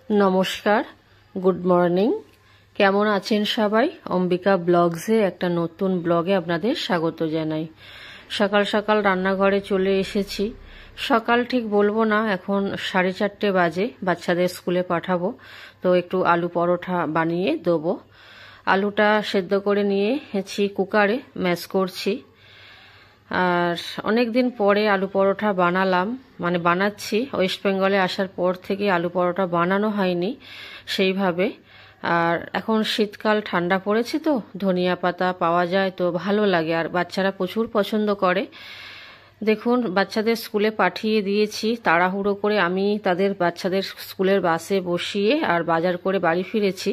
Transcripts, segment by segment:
নমস্কার, good morning. কেমন আছেন সবাই? অম্বিকা ব্লগসে একটা নতুন ব্লগে আপনাদের স্বাগত জানাই। সকাল সকাল রান্নাঘরে চলে এসেছি। সকাল ঠিক বলবো না, এখন 4:30 বাজে। বাচ্চাদের স্কুলে পাঠাবো, তো একটু আলু পরোটা বানিয়ে দেবো। আলুটা সেদ্ধ করে নিয়েছি, কুকারে ম্যাশ করছি। আর অনেক দিন পরে আলু পরোটা বানালাম, মানে বানাচ্ছি। ওয়েস্ট বেঙ্গলে আসার পর থেকে আলু পরোটা বানানো হয়নি সেইভাবে। আর এখন শীতকাল, ঠান্ডা পড়েছে, তো ধনিয়া পাতা পাওয়া যায়, তো ভালো লাগে, আর বাচ্চারা প্রচুর পছন্দ করে। দেখুন, বাচ্চাদের স্কুলে পাঠিয়ে দিয়েছি তাড়াহুড়ো করে। আমি তাদের বাচ্চাদের স্কুলের বাসে বসিয়ে আর বাজার করে বাড়ি ফিরেছি।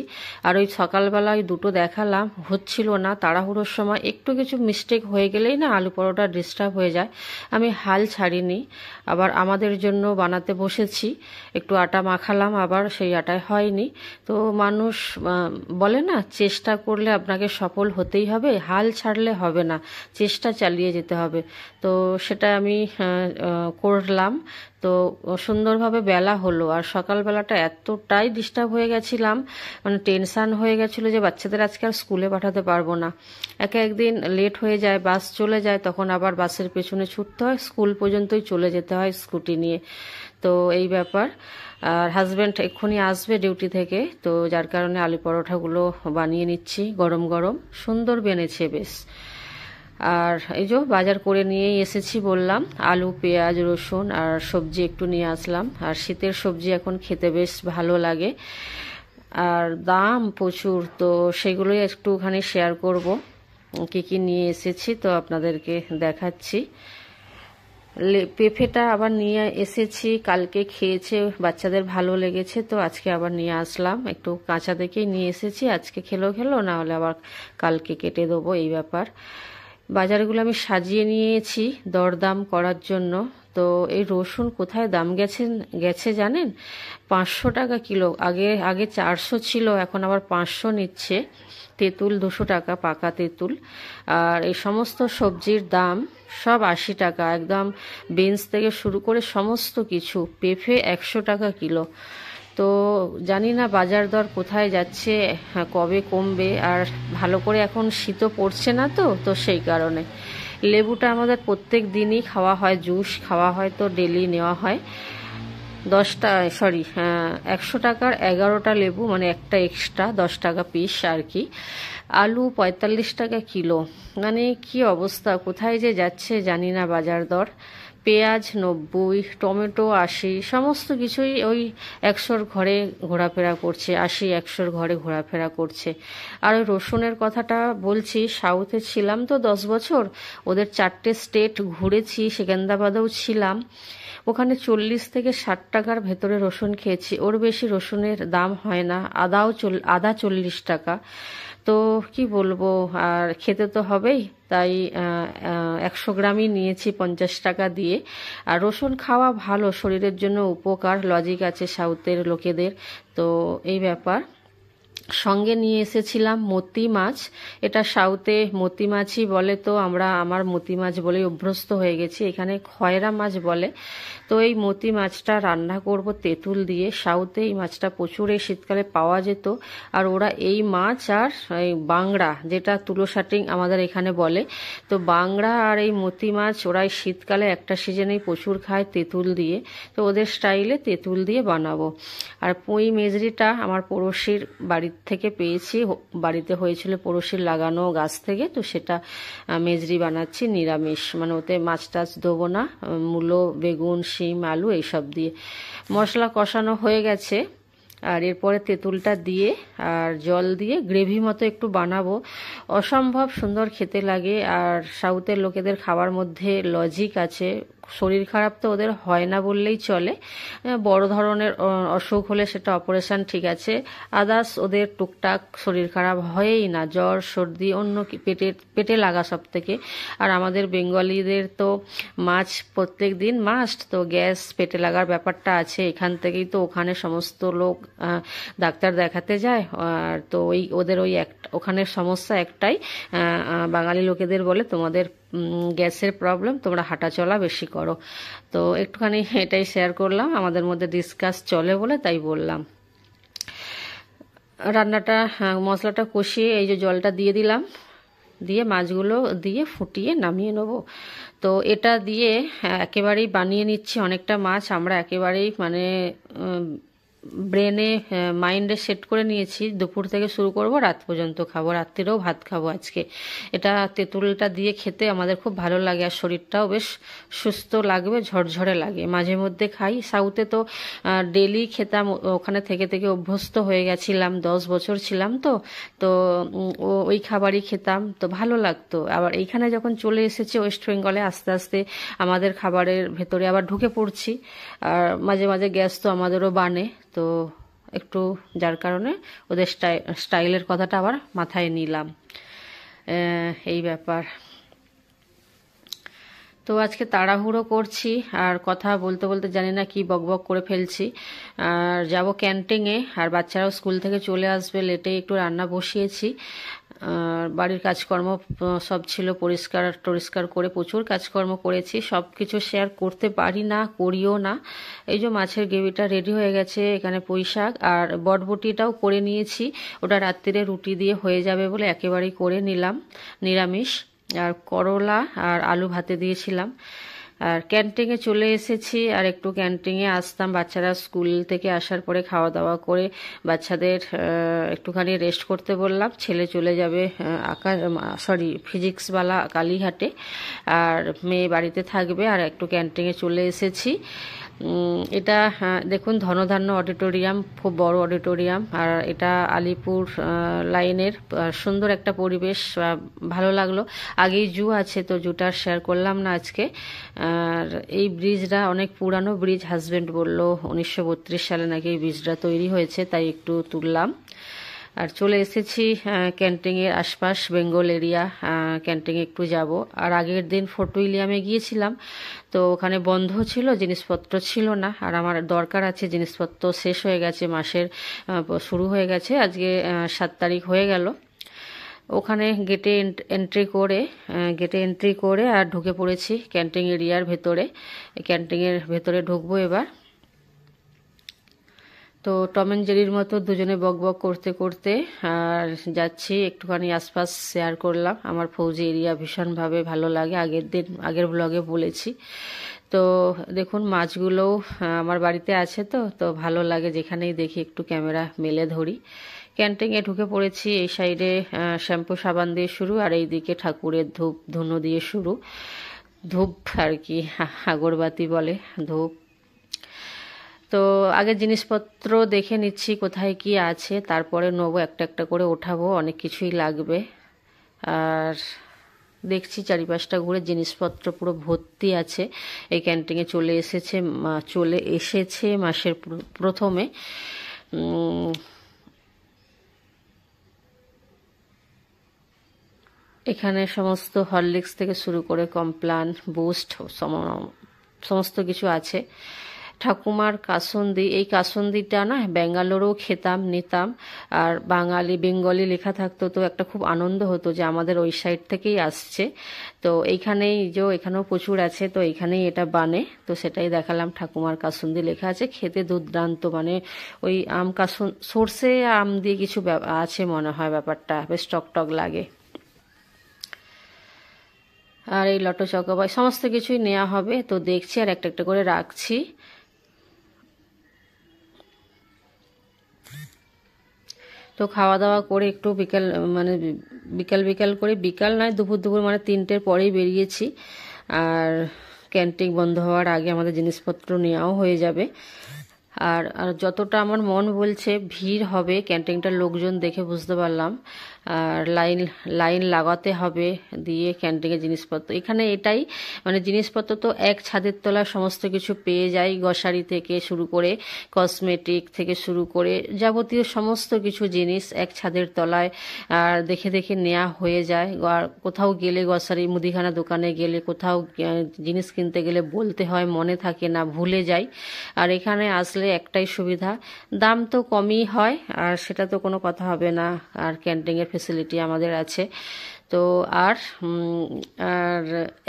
আর ওই সকালবেলায় দুটো দেখালাম, হচ্ছিল না। তাড়াহুড়োর সময় একটু কিছু মিস্টেক হয়ে গেলেই না আলু পরোটা ডিস্টার্ব হয়ে যায়। আমি হাল ছাড়িনি, আবার আমাদের জন্য বানাতে বসেছি। একটু আটা মাখালাম, আবার সেই আটায় হয়নি। তো মানুষ বলে না, চেষ্টা করলে আপনাকে সফল হতেই হবে, হাল ছাড়লে হবে না, চেষ্টা চালিয়ে যেতে হবে। তো সেটা আমি করলাম। তো সুন্দরভাবে বেলা হলো। আর সকালবেলাটা এতটাই ডিস্টার্ব হয়ে গেছিলাম, মানে টেনশান হয়ে গেছিলো যে বাচ্চাদের আজকে আর স্কুলে পাঠাতে পারবো না। একদিন লেট হয়ে যায়, বাস চলে যায়, তখন আবার বাসের পেছনে ছুটতে হয়, স্কুল পর্যন্তই চলে যেতে হয় স্কুটি নিয়ে। তো এই ব্যাপার। আর হাজব্যান্ড এক্ষুনি আসবে ডিউটি থেকে, তো যার কারণে আলু পরোটাগুলো বানিয়ে নিচ্ছি। গরম গরম সুন্দর বেনেছে বেশ। আর এই যে বাজার করে নিয়েই এসেছি বললাম, আলু, পেঁয়াজ, রসুন আর সবজি একটু নিয়ে আসলাম। আর শীতের সবজি এখন খেতে বেশ ভালো লাগে, আর দাম প্রচুর, তো সেগুলোই একটুখানি শেয়ার করব। কি কি নিয়ে এসেছি তো আপনাদেরকে দেখাচ্ছি। পেঁপেটা আবার নিয়ে এসেছি, কালকে খেয়েছে, বাচ্চাদের ভালো লেগেছে, তো আজকে আবার নিয়ে আসলাম। একটু কাঁচা দেখেই নিয়ে এসেছি, আজকে খেলো, না হলে আবার কালকে কেটে দেবো, এই ব্যাপার। বাজারগুলো আমি সাজিয়ে নিয়েছি দরদাম করার জন্য। তো এই রসুন কোথায় দাম গেছে জানেন? 500 টাকা কিলো। আগে 400 ছিল, এখন আবার 500 নিচ্ছে। তেঁতুল 200 টাকা, পাকা তেঁতুল। আর এই সমস্ত সবজির দাম সব 80 টাকা, একদম বিনস থেকে শুরু করে সমস্ত কিছু। পেঁপে 100 টাকা কিলো। তো জানি না বাজার দর কোথায় যাচ্ছে, কবে কমবে। আর ভালো করে এখন শীতও পড়ছে না, তো সেই কারণে লেবুটা আমাদের প্রত্যেক দিনই খাওয়া হয়, জুস খাওয়া হয়, তো ডেলি নেওয়া হয়। 100 টাকার 11টা লেবু, মানে একটা এক্সট্রা, 10 টাকা পিস আর কি। আলু 45 টাকা কিলো। মানে কি অবস্থা, কোথায় যে যাচ্ছে জানি না বাজার দর। পেঁয়াজ 90, টমেটো 80, সমস্ত কিছুই ওই 100-র ঘরে ঘোরাফেরা করছে, 80-100-র ঘরে ঘোরাফেরা করছে। আর ওই রসুনের কথাটা বলছি, সাউথে ছিলাম তো 10 বছর, ওদের 4টে স্টেট ঘুরেছি, সেকেন্দ্রাবাদেও ছিলাম। ওখানে 40 থেকে 60 টাকার ভেতরে রসুন খেয়েছি, ওর বেশি রসুনের দাম হয় না। আদা 40 টাকা। তো কি বলবো, আর খেতে তো হবেই, তাই 100 গ্রামই নিয়েছি 50 টাকা দিয়ে। আর রসুন খাওয়া ভালো, শরীরের জন্য উপকার, লজিক আছে সাউথের লোকেদের। তো এই ব্যাপার। সঙ্গে নিয়ে এসেছিলাম মতি মাছ। এটা সাউথে মতি মাছই বলে, তো আমার মতি মাছ বলেই অভ্যস্ত হয়ে গেছি, এখানে খয়রা মাছ বলে। তো এই মতি মাছটা রান্না করব তেঁতুল দিয়ে। সাউথে এই মাছটা প্রচুর এই শীতকালে পাওয়া যেত। আর ওরা এই মাছ আর এই বাংড়া, যেটা তুলোশাটিং আমাদের এখানে বলে, তো বাংড়া আর এই মতি মাছ ওরা এই শীতকালে একটা সিজনেই প্রচুর খায় তেঁতুল দিয়ে। তো ওদের স্টাইলে তেঁতুল দিয়ে বানাবো। আর পুঁই মেজরিটা আমার পড়শির বাড়ি থেকে পেয়েছি, বাড়িতে হয়েছিল পড়শির লাগানো গাছ থেকে, তো সেটা মেজরি বানাচ্ছি নিরামিষ, মানে ওতে মাছ টাছ দেবো না, মূলো, বেগুন, শিম, আলু এইসব দিয়ে। মশলা কষানো হয়ে গেছে, আর এরপরে তেঁতুলটা দিয়ে আর জল দিয়ে গ্রেভি মতো একটু বানাবো। অসম্ভব সুন্দর খেতে লাগে। আর সাউথের লোকেদের খাওয়ার মধ্যে লজিক আছে, শরীর খারাপ তো ওদের হয় না বললেই চলে। বড় ধরনের অসুখ হলে সেটা অপারেশন ঠিক আছে, আদার্স ওদের টুকটাক শরীর খারাপ হয়ই না, জ্বর, সর্দি, অন্য পেটে লাগা সব থেকে। আর আমাদের বেঙ্গলিদের তো মাছ প্রত্যেক দিন মাস্ট, তো গ্যাস, পেটে লাগার ব্যাপারটা আছে। এখান থেকেই তো ওখানে সমস্ত লোক ডাক্তার দেখাতে যায়। আর তো ওদের ওখানে সমস্যা একটাই, বাঙালি লোকেদের বলে তোমাদের গ্যাসের প্রবলেম, তোমরা হাঁটা চলা বেশি করো। তো একটুখানি এটাই শেয়ার করলাম, আমাদের মধ্যে ডিসকাস চলে বলে তাই বললাম। রান্নাটা মশলাটা কষিয়ে এই যে জলটা দিয়ে দিলাম, দিয়ে মাছগুলো দিয়ে ফুটিয়ে নামিয়ে নেব। তো এটা দিয়ে একেবারেই বানিয়ে নিচ্ছি অনেকটা মাছ। আমরা একেবারেই মানে ব্রেনে মাইন্ডে সেট করে নিয়েছি দুপুর থেকে শুরু করব, রাত পর্যন্ত খাবো, রাত্রিরেও ভাত খাবো আজকে। এটা তেঁতুলটা দিয়ে খেতে আমাদের খুব ভালো লাগে, আর শরীরটাও বেশ সুস্থ লাগবে, ঝরঝরে লাগে। মাঝে মধ্যে খাই, সাউথে তো ডেলি খেতাম, ওখানে থেকে থেকে অভ্যস্ত হয়ে গেছিলাম, 10 বছর ছিলাম তো তো ওই খাবারই খেতাম, তো ভালো লাগতো। আবার এইখানে যখন চলে এসেছি ওয়েস্ট বেঙ্গলে, আস্তে আস্তে আমাদের খাবারের ভেতরে আবার ঢুকে পড়ছি। আর মাঝে মাঝে গ্যাস তো আমাদেরও বানে, তো একটু যার কারণে ওদের স্টাইলের কথাটা আবার মাথায় নিলাম, এই ব্যাপার। তো আজকে তাড়াহুড়ো করছি, আর কথা বলতে বলতে জানি না কি বকবক করে ফেলছি। আর যাবো ক্যান্টিনে, আর বাচ্চারাও স্কুল থেকে চলে আসবে, লেটে একটু রান্না বসিয়েছি। বাড়ির কাজকর্ম সব ছিল, পরিষ্কার টরিষ্কার করে প্রচুর কাজকর্ম করেছি, সব কিছু শেয়ার করতে পারি না, করিও না। এই যে মাছের গ্রেভিটা রেডি হয়ে গেছে, এখানে পুঁই শাক আর বটবটিটাও করে নিয়েছি, ওটা রাত্রিরে রুটি দিয়ে হয়ে যাবে বলে একেবারেই করে নিলাম নিরামিষ। আর করলা আর আলু ভাতে দিয়েছিলাম। আর ক্যান্টিনে চলে এসেছি, আর একটু ক্যান্টিনে আসতাম, বাচ্চারা স্কুল থেকে আসার পরে খাওয়া দাওয়া করে বাচ্চাদের একটুখানি রেস্ট করতে বললাম। ছেলে চলে যাবে ফিজিক্সওয়ালা কালীঘাটে, আর মেয়ে বাড়িতে থাকবে। আর একটু ক্যান্টিনে চলে এসেছি। এটা দেখুন ধনধান্য অডিটোরিয়াম, খুব বড় অডিটোরিয়াম, আর এটা আলিপুর লাইনের, সুন্দর একটা পরিবেশ, ভালো লাগলো। আগেই জু আছে, তো জুটা শেয়ার করলাম না আজকে। আর এই ব্রিজটা অনেক পুরানো ব্রিজ, হাজবেন্ড বলল 1932 সালে নাকি এই ব্রিজটা তৈরি হয়েছে, তাই একটু তুললাম। আর চলে এসেছি ক্যান্টিনের আশপাশ, বেঙ্গল এরিয়া, ক্যান্টিনে একটু যাব। আর আগের দিন ফোর্ট উইলিয়ামে গিয়েছিলাম, তো ওখানে বন্ধ ছিল, জিনিসপত্র ছিল না, আর আমার দরকার আছে, জিনিসপত্র শেষ হয়ে গেছে, মাসের শুরু হয়ে গেছে, আজকে 7 তারিখ হয়ে গেল। ওখানে গেটে এন্ট্রি করে আর ঢুকে পড়েছি ক্যান্টিন এরিয়ার ভেতরে। ক্যান্টিনের ভেতরে ঢুকবো এবার। তো টম অ্যান্ড জেরির মতো দুজনে বক বক করতে করতে আর যাচ্ছি, একটুখানি আশপাশ শেয়ার করলাম। আমার ফৌজি এরিয়া ভীষণভাবে ভালো লাগে, আগের ব্লগে বলেছি। তো দেখুন মাছগুলোও আমার বাড়িতে আছে, তো ভালো লাগে, যেখানেই দেখি একটু ক্যামেরা মেলে ধরি। ক্যান্টিনে ঢুকে পড়েছি, এই সাইডে শ্যাম্পু সাবান দিয়ে শুরু, আর এই দিকে ঠাকুরের ধূপ ধুনো দিয়ে শুরু। ধূপ আর কি, আগরবাতি বলে, ধূপ। তো আগে জিনিসপত্র দেখে নিচ্ছি কোথায় কি আছে, তারপরে নেবো, একটা একটা করে ওঠাবো, অনেক কিছুই লাগবে। আর দেখছি চারিপাশটা ঘুরে, জিনিসপত্র পুরো ভর্তি আছে। এই ক্যান্টিনে চলে এসেছে মাসের প্রথমে। এখানে সমস্ত হরলিক্স থেকে শুরু করে কমপ্লান, বুস্ট, সমস্ত কিছু আছে। ঠাকুমার কাসুন্দি, এই কাসুন্দিটা না ব্যাঙ্গালোরেও খেতাম, নিতাম। আর বেঙ্গলি লেখা থাকতো, তো একটা খুব আনন্দ হতো যে আমাদের ওই সাইড থেকেই আসছে। তো এখানেও প্রচুর আছে, তো এইখানেই এটা বানে, তো সেটাই দেখালাম। ঠাকুমার কাসুন্দি লেখা আছে, খেতে দুর্দান্ত, মানে ওই সর্ষে আম দিয়ে কিছু আছে মনে হয়, ব্যাপারটা বেশ টক লাগে। আর এই লটো চকোপাই সমস্ত কিছুই নেওয়া হবে, তো দেখছি আর একটা একটা করে রাখছি। তো খাওয়া দাওয়া করে একটু বিকাল করে, বিকাল নয় দুপুর মানে 3টের পরেই বেরিয়েছি। আর ক্যান্টিন বন্ধ হওয়ার আগে আমাদের জিনিসপত্র নেওয়াও হয়ে যাবে। আর যতটা আমার মন বলছে ভিড় হবে, ক্যান্টিনটার লোকজন দেখে বুঝতে পারলাম। আর লাইন লাগাতে হবে, দিয়ে ক্যান্টিনে জিনিসপত্র, এখানে এটাই মানে জিনিসপত্র তো এক ছাদের তলায় সমস্ত কিছু পেয়ে যাই, গ্রসারি থেকে শুরু করে কসমেটিক থেকে শুরু করে যাবতীয় সমস্ত কিছু জিনিস এক ছাদের তলায় আর দেখে দেখে নেওয়া হয়ে যায়। আর কোথাও গেলে গ্রসারি মুদিখানা দোকানে গেলে, কোথাও জিনিস কিনতে গেলে বলতে হয়, মনে থাকে না, ভুলে যাই। আর এখানে আসলে একটাই সুবিধা, দাম তো কমই হয়, আর সেটা তো কোনো কথা হবে না, আর ক্যান্টিনের ফেসিলিটি আমাদের আছে। তো তো আর আর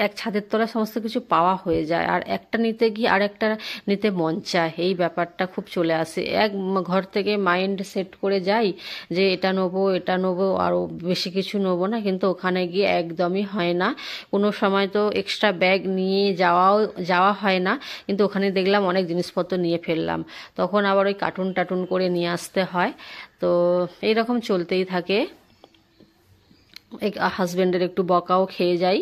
এক ছাদের তলায় সমস্ত কিছু পাওয়া হয়ে যায়, আর একটা নিতে গিয়ে আর একটা নিতে মন চায়, এই ব্যাপারটা খুব চলে আসে। এক ঘর থেকে মাইন্ড সেট করে যাই যে এটা নেবো এটা নেবো, আরও বেশি কিছু নেবো না, কিন্তু ওখানে গিয়ে একদমই হয় না। কোনো সময় তো এক্সট্রা ব্যাগ নিয়ে যাওয়া হয় না, কিন্তু ওখানে দেখলাম অনেক জিনিসপত্র নিয়ে ফেললাম, তখন আবার ওই কার্টুন টাটুন করে নিয়ে আসতে হয়। তো এইরকম চলতেই থাকে। হাজব্যান্ডের একটু বকাও খেয়ে যাই।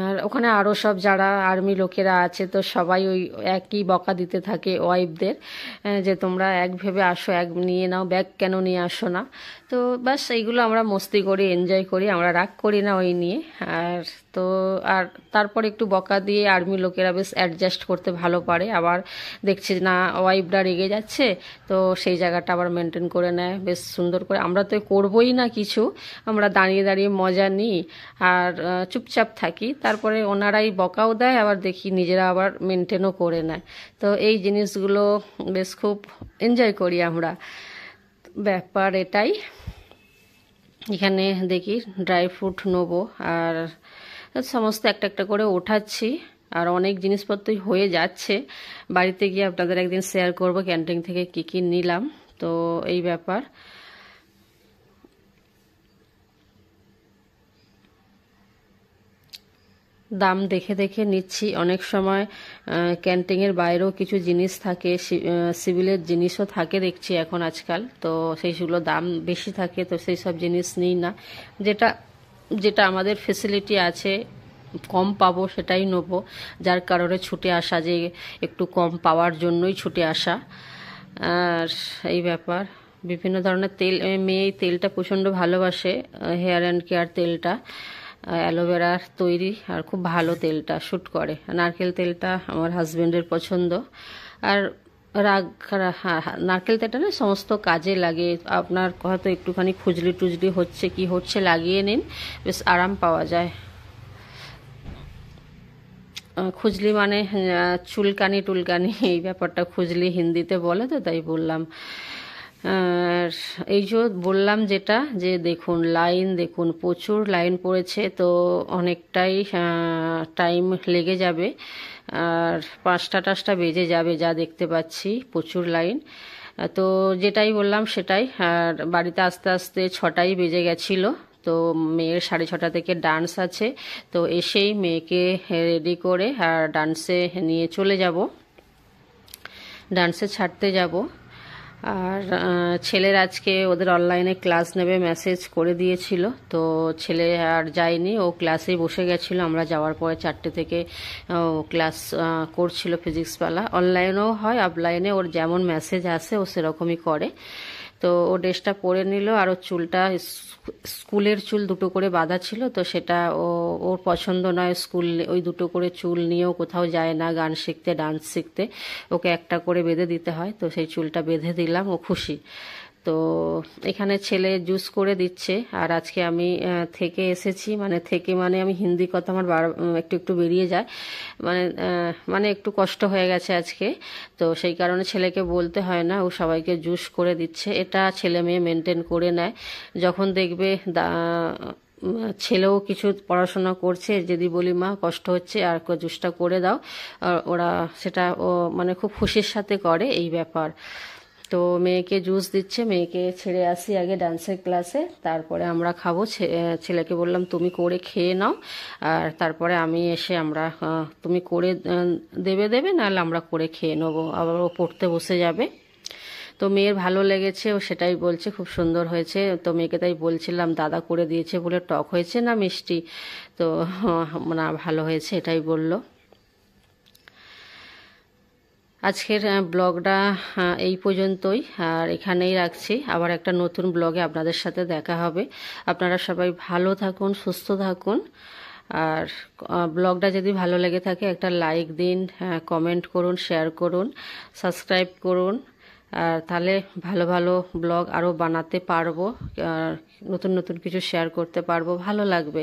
আর ওখানে আরও সব যারা আর্মি লোকেরা আছে, তো সবাই ওই একই বকা দিতে থাকে ওয়াইফদের, যে তোমরা এক ভেবে আসো, এক নিয়ে নাও, ব্যাগ কেন নিয়ে আসো না। তো ব্যাস এইগুলো আমরা মস্তি করি, এনজয় করি, আমরা রাগ করি না ওই নিয়ে। আর তো আর তারপর একটু বকা দিয়ে আর্মি লোকেরা বেশ অ্যাডজাস্ট করতে ভালো পারে, আবার দেখছি না ওয়াইফরা রেগে যাচ্ছে, তো সেই জায়গাটা আবার মেনটেন করে নেয় বেশ সুন্দর করে। আমরা তো করবোই না কিছু, আমরা দাঁড়িয়ে দাঁড়িয়ে মজা নিই আর চুপচাপ থাকি, তারপরে ওনারাই বকাও দেয়, আবার দেখি নিজেরা আবার মেনটেনও করে নেয়। তো এই জিনিসগুলো বেশ খুব এনজয় করি আমরা, ব্যাপার এটাই। এখানে দেখি ড্রাই ফ্রুট নেবো, আর সমস্ত একটা একটা করে ওঠাচ্ছি, আর অনেক জিনিসপত্রই হয়ে যাচ্ছে। বাড়িতে গিয়ে আপনাদের একদিন শেয়ার করব ক্যান্টিন থেকে কি কি নিলাম। তো এই ব্যাপার। দাম দেখে দেখে নিচ্ছি। অনেক সময় ক্যান্টিনের বাইরেও কিছু জিনিস থাকে, সিভিলের জিনিসও থাকে দেখছি এখন আজকাল, তো সেইগুলো দাম বেশি থাকে, তো সেই সব জিনিস নিই না। যেটা যেটা আমাদের ফেসিলিটি আছে, কম পাবো সেটাই নেবো, যার কারণে ছুটে আসা, যে একটু কম পাওয়ার জন্যই ছুটে আসা। আর এই ব্যাপার। বিভিন্ন ধরনের তেল, মেয়ে এই তেলটা প্রচণ্ড ভালোবাসে, হেয়ার অ্যান্ড কেয়ার তেলটা, অ্যালোভেরার তৈরি, আর খুব ভালো তেলটা শ্যুট করে। নারকেল তেলটা আমার হাজব্যান্ডের পছন্দ। আর নারকেল তেলটা না সমস্ত কাজে লাগে, আপনার হয়তো একটুখানি খুজলি টুজলি হচ্ছে কি হচ্ছে, লাগিয়ে নিন, বেশ আরাম পাওয়া যায়। খুজলি মানে চুলকানি টুলকানি, এই ব্যাপারটা খুজলি হিন্দিতে বলে, তো তাই বললাম। আর এই যে বললাম যেটা, যে দেখুন লাইন, দেখুন প্রচুর লাইন পড়েছে, তো অনেকটাই টাইম লেগে যাবে, আর 5টা বেজে যাবে যা দেখতে পাচ্ছি, প্রচুর লাইন। তো যেটাই বললাম সেটাই। আর বাড়িতে আস্তে আস্তে 6টাই বেজে গেছিলো। তো মেয়ের 6:30 থেকে ডান্স আছে, তো এসেই মেয়েকে রেডি করে আর ডান্সে নিয়ে চলে যাব, ডান্সে ছাড়তে যাব। আর ছেলের আজকে ওদের অনলাইনে ক্লাস নেবে মেসেজ করে দিয়েছিল, তো ছেলে আর যায়নি, ও ক্লাসেই বসে গেছিলো। আমরা যাওয়ার পরে 4টে থেকে ও ক্লাস করছিল ফিজিক্সওয়ালা। অনলাইনেও হয়, অফলাইনে, ওর যেমন মেসেজ আসে ও সেরকমই করে। তো ও ড্রেসটা পরে নিল, আর ওর চুলটা, স্কুলের চুল 2টো করে বাঁধা ছিল, তো সেটা ওর পছন্দ নয়, স্কুল ওই 2টো করে চুল নিয়েও কোথাও যায় না গান শিখতে, ডান্স শিখতে, ওকে একটা করে বেঁধে দিতে হয়, তো সেই চুলটা বেঁধে দিলাম, ও খুশি। তো এখানে ছেলে জুস করে দিচ্ছে, আর আজকে আমি থেকে এসেছি, মানে আমি হিন্দি কথা আমার একটু একটু বেরিয়ে যায়, মানে একটু কষ্ট হয়ে গেছে আজকে, তো সেই কারণে ছেলেকে বলতে হয় না, ও সবাইকে জুস করে দিচ্ছে। এটা ছেলে মেয়ে মেনটেন করে নেয়। যখন দেখবে ছেলেও কিছু পড়াশোনা করছে, যদি বলি মা কষ্ট হচ্ছে আর জুসটা করে দাও, ওরা সেটা মানে খুব খুশির সাথে করে, এই ব্যাপার। তো মেয়েকে জুস দিচ্ছে, মেয়েকে ছেড়ে আসি আগে ডান্সের ক্লাসে, তারপরে আমরা খাবো। ছেলেকে বললাম তুমি করে খেয়ে নাও, আর তারপরে আমি এসে আমরা, তুমি করে দেবে নাহলে আমরা করে খেয়ে নেবো, আবার ও পড়তে বসে যাবে। তো মেয়ের ভালো লেগেছে, ও সেটাই বলছে খুব সুন্দর হয়েছে। তো মেয়েকে তাই বলছিলাম দাদা করে দিয়েছে বলে টক হয়েছে না মিষ্টি, তো না ভালো হয়েছে এটাই বললো। আজকের ব্লগটা এই পর্যন্তই, আর এখানেই রাখছি। আবার একটা নতুন ব্লগে আপনাদের সাথে দেখা হবে। আপনারা সবাই ভালো থাকুন, সুস্থ থাকুন। আর ব্লগটা যদি ভালো লেগে থাকে একটা লাইক দিন, কমেন্ট করুন, শেয়ার করুন, সাবস্ক্রাইব করুন, আর তাহলে ভালো ভালো ব্লগ আরও বানাতে পারবো, আর নতুন নতুন কিছু শেয়ার করতে পারবো, ভালো লাগবে।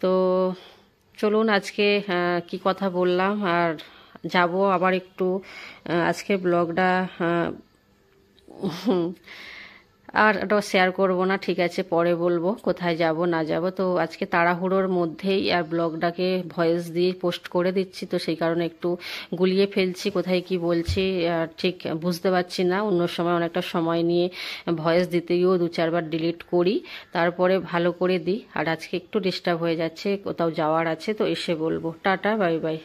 তো চলুন, আজকে কি কথা বললাম, আর যাব আবার একটু। আজকের ব্লগটা আর ওটা শেয়ার করব না, ঠিক আছে, পরে বলবো কোথায় যাব না যাব। তো আজকে তাড়াহুড়োর মধ্যেই আর ব্লগটাকে ভয়েস দিয়ে পোস্ট করে দিচ্ছি, তো সেই কারণে একটু গুলিয়ে ফেলছি, কোথায় কি বলছি ঠিক বুঝতে পারছি না। অন্য সময় অনেকটা সময় নিয়ে ভয়েস দিতে গিয়েও 2-4 বার ডিলিট করি, তারপরে ভালো করে দিই। আর আজকে একটু ডিস্টার্ব হয়ে যাচ্ছে, কোথাও যাওয়ার আছে, তো এসে বলবো। Tata, bye bye.